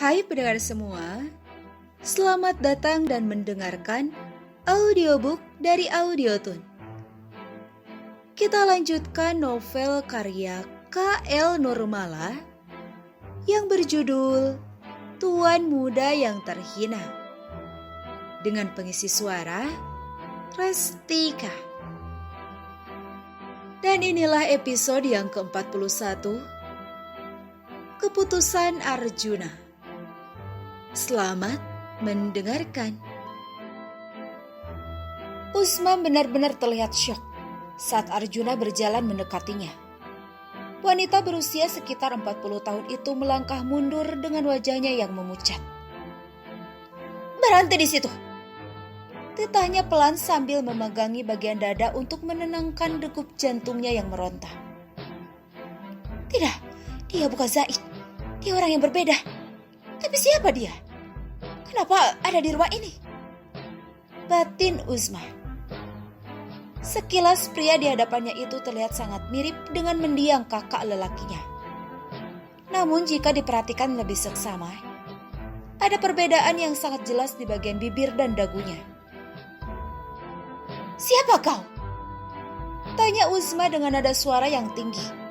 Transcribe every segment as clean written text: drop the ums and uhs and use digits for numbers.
Hai pendengar semua, selamat datang dan mendengarkan audiobook dari Audiotune. Kita lanjutkan novel karya K.L. Nurmala yang berjudul Tuan Muda yang Terhina dengan pengisi suara Restika. Dan inilah episode yang ke-41, Keputusan Arjuna. Selamat mendengarkan. Usma benar-benar terlihat syok saat Arjuna berjalan mendekatinya. Wanita berusia sekitar 40 tahun itu melangkah mundur dengan wajahnya yang memucat. "Berhenti di situ," titahnya pelan sambil memegangi bagian dada untuk menenangkan degup jantungnya yang meronta. "Tidak, dia bukan Zaid. Dia orang yang berbeda. Tapi siapa dia? Kenapa ada di rumah ini?" Batin Uzma. Sekilas pria di hadapannya itu terlihat sangat mirip dengan mendiang kakak lelakinya. Namun jika diperhatikan lebih seksama, ada perbedaan yang sangat jelas di bagian bibir dan dagunya. "Siapa kau?" tanya Uzma dengan nada suara yang tinggi.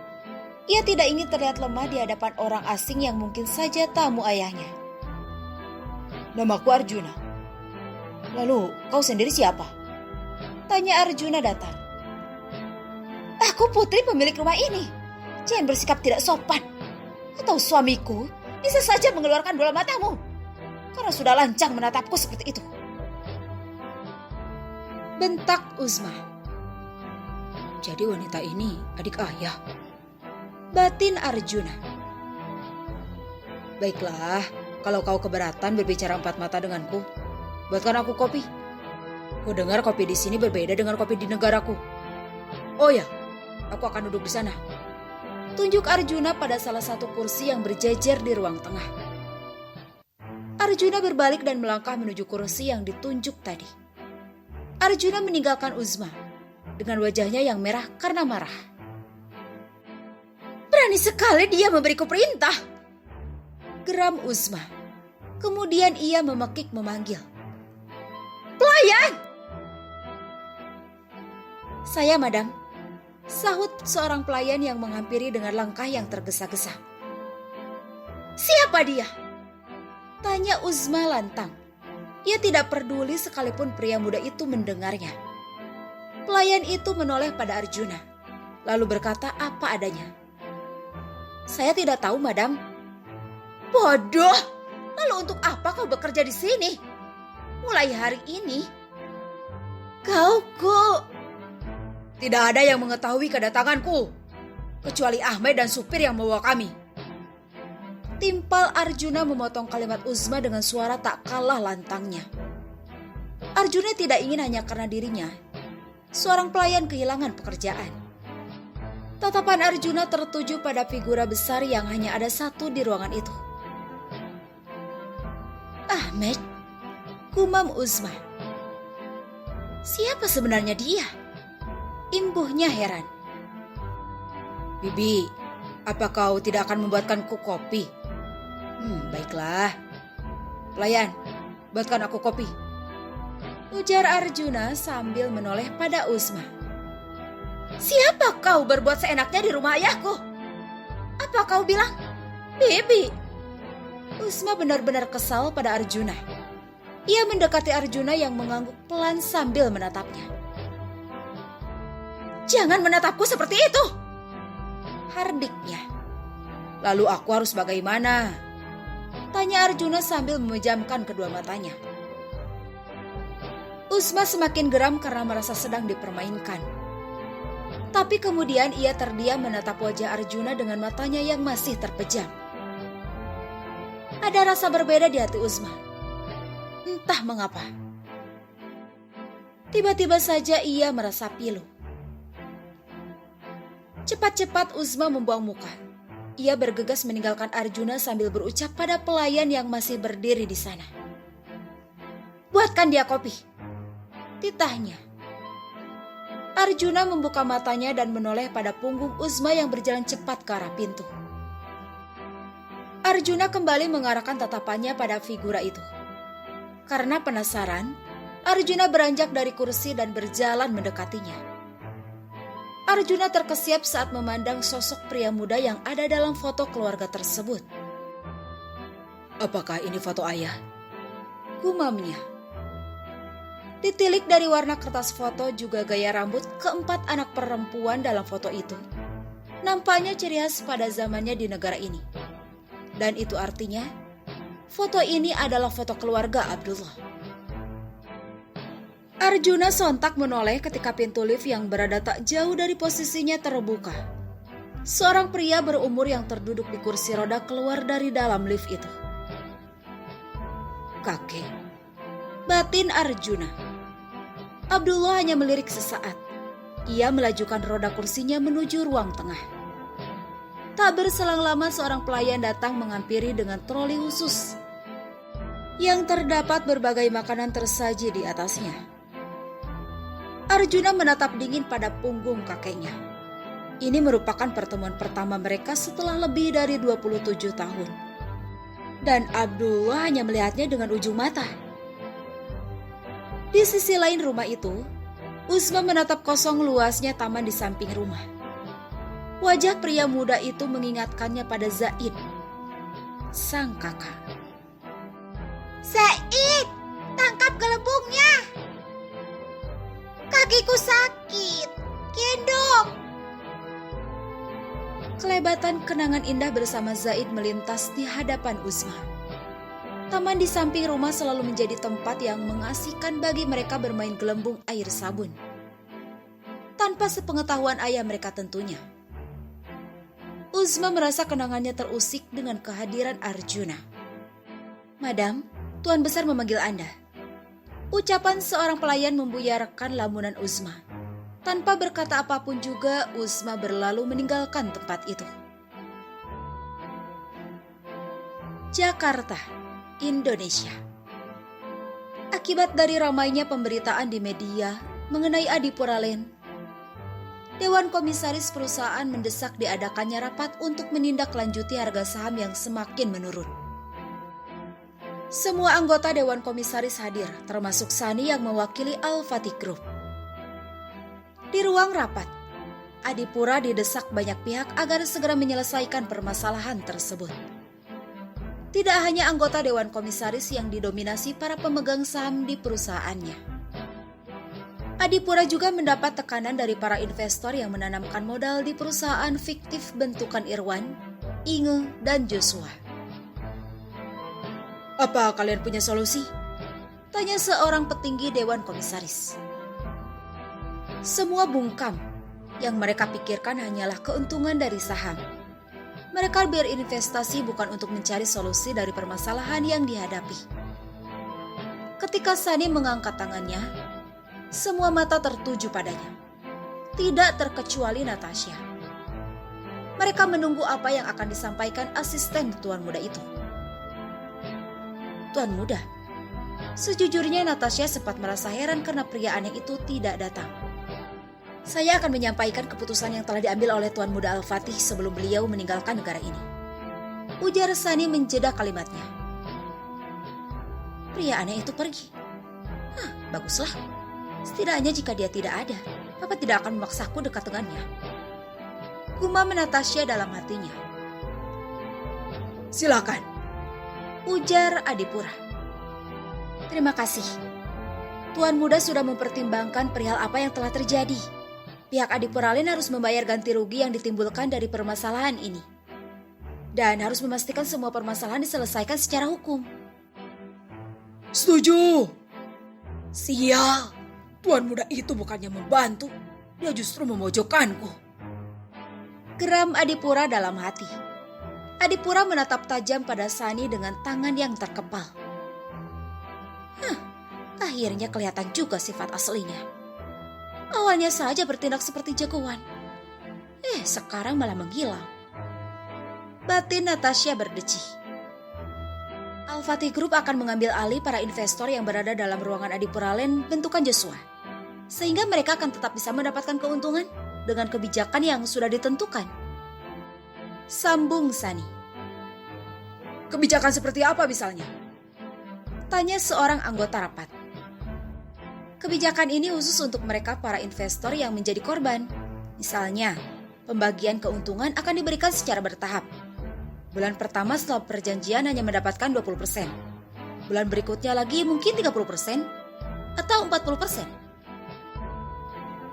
Ia tidak ingin terlihat lemah di hadapan orang asing yang mungkin saja tamu ayahnya. "Namaku Arjuna." "Lalu kau sendiri siapa?" tanya Arjuna datar. "Aku putri pemilik rumah ini. Jangan bersikap tidak sopan. Atau suamiku bisa saja mengeluarkan bola matamu karena sudah lancang menatapku seperti itu," bentak Uzma. "Jadi wanita ini adik ayah?" batin Arjuna. "Baiklah, kalau kau keberatan berbicara empat mata denganku, buatkan aku kopi. Ku dengar kopi di sini berbeda dengan kopi di negaraku. Oh ya, aku akan duduk di sana." Tunjuk Arjuna pada salah satu kursi yang berjejer di ruang tengah. Arjuna berbalik dan melangkah menuju kursi yang ditunjuk tadi. Arjuna meninggalkan Uzma dengan wajahnya yang merah karena marah. "Berani sekali dia memberiku perintah," geram Uzma. Kemudian ia memekik memanggil, "Pelayan!" "Saya, madam," sahut seorang pelayan yang menghampiri dengan langkah yang tergesa-gesa. "Siapa dia?" tanya Uzma lantang. Ia tidak peduli sekalipun pria muda itu mendengarnya. Pelayan itu menoleh pada Arjuna, lalu berkata apa adanya. "Saya tidak tahu, madam." "Bodoh! Lalu untuk apa kau bekerja di sini? Mulai hari ini, kau..." "Tidak ada yang mengetahui kedatanganku, kecuali Ahmed dan supir yang membawa kami." Timpal Arjuna memotong kalimat Uzma dengan suara tak kalah lantangnya. Arjuna tidak ingin hanya karena dirinya, seorang pelayan kehilangan pekerjaan. Tatapan Arjuna tertuju pada figura besar yang hanya ada satu di ruangan itu. "Ahmed," gumam Uzma. "Siapa sebenarnya dia?" imbuhnya heran. "Bibi, apa kau tidak akan membuatkanku kopi?" Baiklah. "Pelayan, buatkan aku kopi," ujar Arjuna sambil menoleh pada Uzma. "Siapa kau berbuat seenaknya di rumah ayahku? Apa kau bilang Bibi?" Uzma benar-benar kesal pada Arjuna. Ia mendekati Arjuna yang mengangguk pelan sambil menatapnya. "Jangan menatapku seperti itu," hardiknya. "Lalu aku harus bagaimana?" tanya Arjuna sambil memejamkan kedua matanya. Uzma semakin geram karena merasa sedang dipermainkan. Tapi kemudian ia terdiam menatap wajah Arjuna dengan matanya yang masih terpejam. Ada rasa berbeda di hati Uzma. Entah mengapa. Tiba-tiba saja ia merasa pilu. Cepat-cepat Uzma membuang muka. Ia bergegas meninggalkan Arjuna sambil berucap pada pelayan yang masih berdiri di sana. "Buatkan dia kopi," titahnya. Arjuna membuka matanya dan menoleh pada punggung Uzma yang berjalan cepat ke arah pintu. Arjuna kembali mengarahkan tatapannya pada figura itu. Karena penasaran, Arjuna beranjak dari kursi dan berjalan mendekatinya. Arjuna terkesiap saat memandang sosok pria muda yang ada dalam foto keluarga tersebut. "Apakah ini foto ayah?" gumamnya. Ditilik dari warna kertas foto juga gaya rambut keempat anak perempuan dalam foto itu. Nampaknya ciri khas pada zamannya di negara ini. Dan itu artinya, foto ini adalah foto keluarga Abdullah. Arjuna sontak menoleh ketika pintu lift yang berada tak jauh dari posisinya terbuka. Seorang pria berumur yang terduduk di kursi roda keluar dari dalam lift itu. "Kakek," batin Arjuna. Abdullah hanya melirik sesaat. Ia melajukan roda kursinya menuju ruang tengah. Tak berselang lama seorang pelayan datang menghampiri dengan troli khusus yang terdapat berbagai makanan tersaji di atasnya. Arjuna menatap dingin pada punggung kakeknya. Ini merupakan pertemuan pertama mereka setelah lebih dari 27 tahun. Dan Abdullah hanya melihatnya dengan ujung mata. Di sisi lain rumah itu, Uzma menatap kosong luasnya taman di samping rumah. Wajah pria muda itu mengingatkannya pada Zaid, sang kakak. "Zaid, tangkap gelembungnya! Kakiku sakit, gendong!" Kelebatan kenangan indah bersama Zaid melintas di hadapan Uzma. Taman di samping rumah selalu menjadi tempat yang mengasihkan bagi mereka bermain gelembung air sabun. Tanpa sepengetahuan ayah mereka tentunya. Uzma merasa kenangannya terusik dengan kehadiran Arjuna. "Madam, Tuan Besar memanggil Anda." Ucapan seorang pelayan membuyarkan lamunan Uzma. Tanpa berkata apapun juga, Uzma berlalu meninggalkan tempat itu. Jakarta, Indonesia. Akibat dari ramainya pemberitaan di media mengenai Adipura Land, Dewan Komisaris perusahaan mendesak diadakannya rapat untuk menindaklanjuti harga saham yang semakin menurun. Semua anggota Dewan Komisaris hadir, termasuk Sani yang mewakili Al-Fatih Group. Di ruang rapat, Adipura didesak banyak pihak agar segera menyelesaikan permasalahan tersebut. Tidak hanya anggota Dewan Komisaris yang didominasi para pemegang saham di perusahaannya. Adipura juga mendapat tekanan dari para investor yang menanamkan modal di perusahaan fiktif bentukan Irwan, Inge, dan Joshua. "Apa kalian punya solusi?" tanya seorang petinggi Dewan Komisaris. Semua bungkam. Yang mereka pikirkan hanyalah keuntungan dari saham. Mereka berinvestasi bukan untuk mencari solusi dari permasalahan yang dihadapi. Ketika Sani mengangkat tangannya, semua mata tertuju padanya. Tidak terkecuali Natasha. Mereka menunggu apa yang akan disampaikan asisten Tuan Muda itu. "Tuan Muda," sejujurnya Natasha sempat merasa heran karena pria aneh itu tidak datang. "Saya akan menyampaikan keputusan yang telah diambil oleh Tuan Muda Al-Fatih sebelum beliau meninggalkan negara ini," ujar Sani menjeda kalimatnya. Pria aneh itu pergi. Baguslah. Setidaknya jika dia tidak ada, Papa tidak akan memaksaku dekat dengannya. Gumam Natasha dalam hatinya. "Silakan," ujar Adipura. "Terima kasih. Tuan Muda sudah mempertimbangkan perihal apa yang telah terjadi. Pihak Adipura Land harus membayar ganti rugi yang ditimbulkan dari permasalahan ini. Dan harus memastikan semua permasalahan diselesaikan secara hukum." "Setuju." "Sial, Tuan Muda itu bukannya membantu, dia justru memojokkanku," geram Adipura dalam hati. Adipura menatap tajam pada Sani dengan tangan yang terkepal. Akhirnya kelihatan juga sifat aslinya. Awalnya saja bertindak seperti jagoan. Sekarang malah menghilang. Batin Natasha berdecih. Al-Fatih Group akan mengambil alih para investor yang berada dalam ruangan Adipura Land bentukan Joshua. Sehingga mereka akan tetap bisa mendapatkan keuntungan dengan kebijakan yang sudah ditentukan. Sambung Sani. Kebijakan seperti apa misalnya? Tanya seorang anggota rapat. Kebijakan ini khusus untuk mereka para investor yang menjadi korban. Misalnya, pembagian keuntungan akan diberikan secara bertahap. Bulan pertama setelah perjanjian hanya mendapatkan 20%. Bulan berikutnya lagi mungkin 30% atau 40%.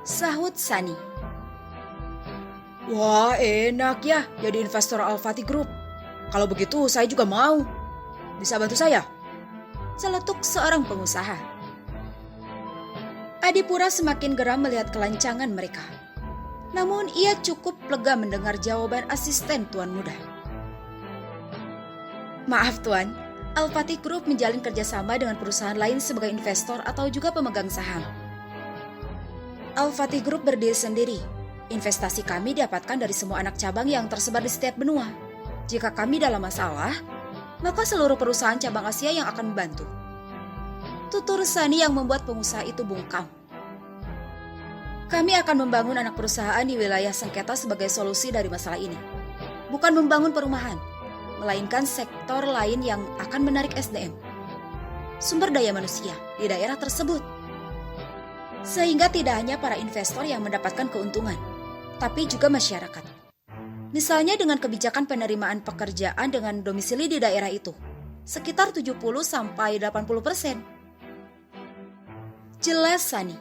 Sahut Sani. Wah, enak ya jadi investor Al-Fatih Group. Kalau begitu saya juga mau. Bisa bantu saya? Celetuk seorang pengusaha. Adipura semakin geram melihat kelancangan mereka. Namun ia cukup lega mendengar jawaban asisten Tuan Muda. Maaf Tuan, Al-Fatih Group menjalin kerjasama dengan perusahaan lain sebagai investor atau juga pemegang saham. Al-Fatih Group berdiri sendiri. Investasi kami didapatkan dari semua anak cabang yang tersebar di setiap benua. Jika kami dalam masalah, maka seluruh perusahaan cabang Asia yang akan membantu. Tutur Sani yang membuat pengusaha itu bungkam. Kami akan membangun anak perusahaan di wilayah sengketa sebagai solusi dari masalah ini. Bukan membangun perumahan, melainkan sektor lain yang akan menarik SDM. Sumber daya manusia di daerah tersebut. Sehingga tidak hanya para investor yang mendapatkan keuntungan, tapi juga masyarakat. Misalnya dengan kebijakan penerimaan pekerjaan dengan domisili di daerah itu, sekitar 70-80%. Jelas Sani.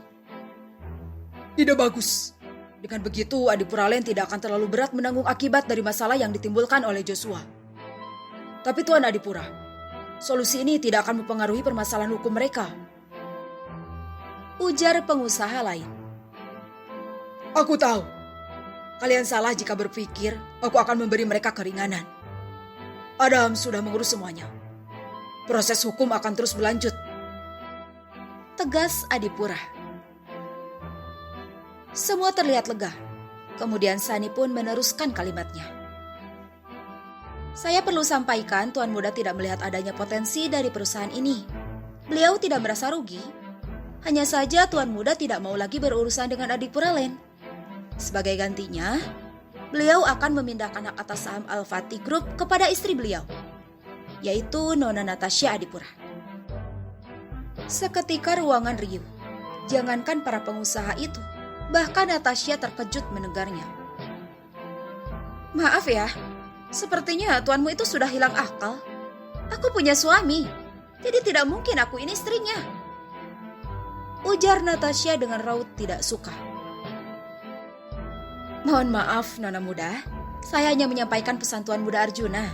Tidak bagus. Dengan begitu Adipura Land tidak akan terlalu berat menanggung akibat dari masalah yang ditimbulkan oleh Joshua. Tapi Tuan Adipura, solusi ini tidak akan mempengaruhi permasalahan hukum mereka. Ujar pengusaha lain. Aku tahu. Kalian salah jika berpikir aku akan memberi mereka keringanan. Adam sudah mengurus semuanya. Proses hukum akan terus berlanjut. Tegas Adipura. Semua terlihat lega. Kemudian Sani pun meneruskan kalimatnya. Saya perlu sampaikan Tuan Muda tidak melihat adanya potensi dari perusahaan ini. Beliau tidak merasa rugi. Hanya saja Tuan Muda tidak mau lagi berurusan dengan Adipura Land. Sebagai gantinya, beliau akan memindahkan hak atas saham Al-Fatih Group kepada istri beliau, yaitu Nona Natasha Adipura. Seketika ruangan riuh. Jangankan para pengusaha itu, bahkan Natasha terkejut mendengarnya. Maaf ya, sepertinya tuanmu itu sudah hilang akal. Aku punya suami, jadi tidak mungkin aku ini istrinya. Ujar Natasha dengan raut tidak suka. Mohon maaf, Nona Muda. Saya hanya menyampaikan pesan Tuan Muda Arjuna.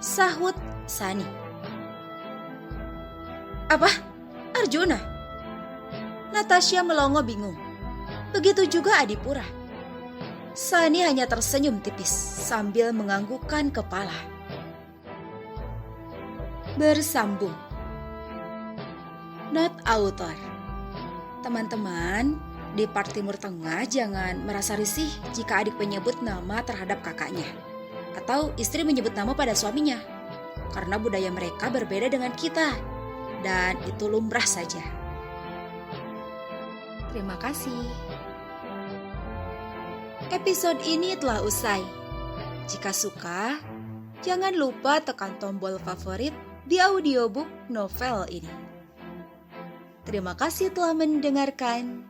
Sahut Sani. Apa? Arjuna? Natasha melongo bingung. Begitu juga Adipura. Sani hanya tersenyum tipis sambil menganggukkan kepala. Bersambung. Not author. Teman-teman, di part Timur Tengah jangan merasa risih jika adik menyebut nama terhadap kakaknya atau istri menyebut nama pada suaminya, karena budaya mereka berbeda dengan kita dan itu lumrah saja. Terima kasih. Episode ini telah usai. Jika suka, jangan lupa tekan tombol favorit di audiobook novel ini. Terima kasih telah mendengarkan.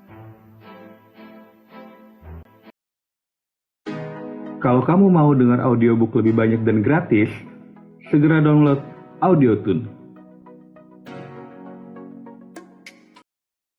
Kalau kamu mau dengar audiobook lebih banyak dan gratis, segera download AudioTune.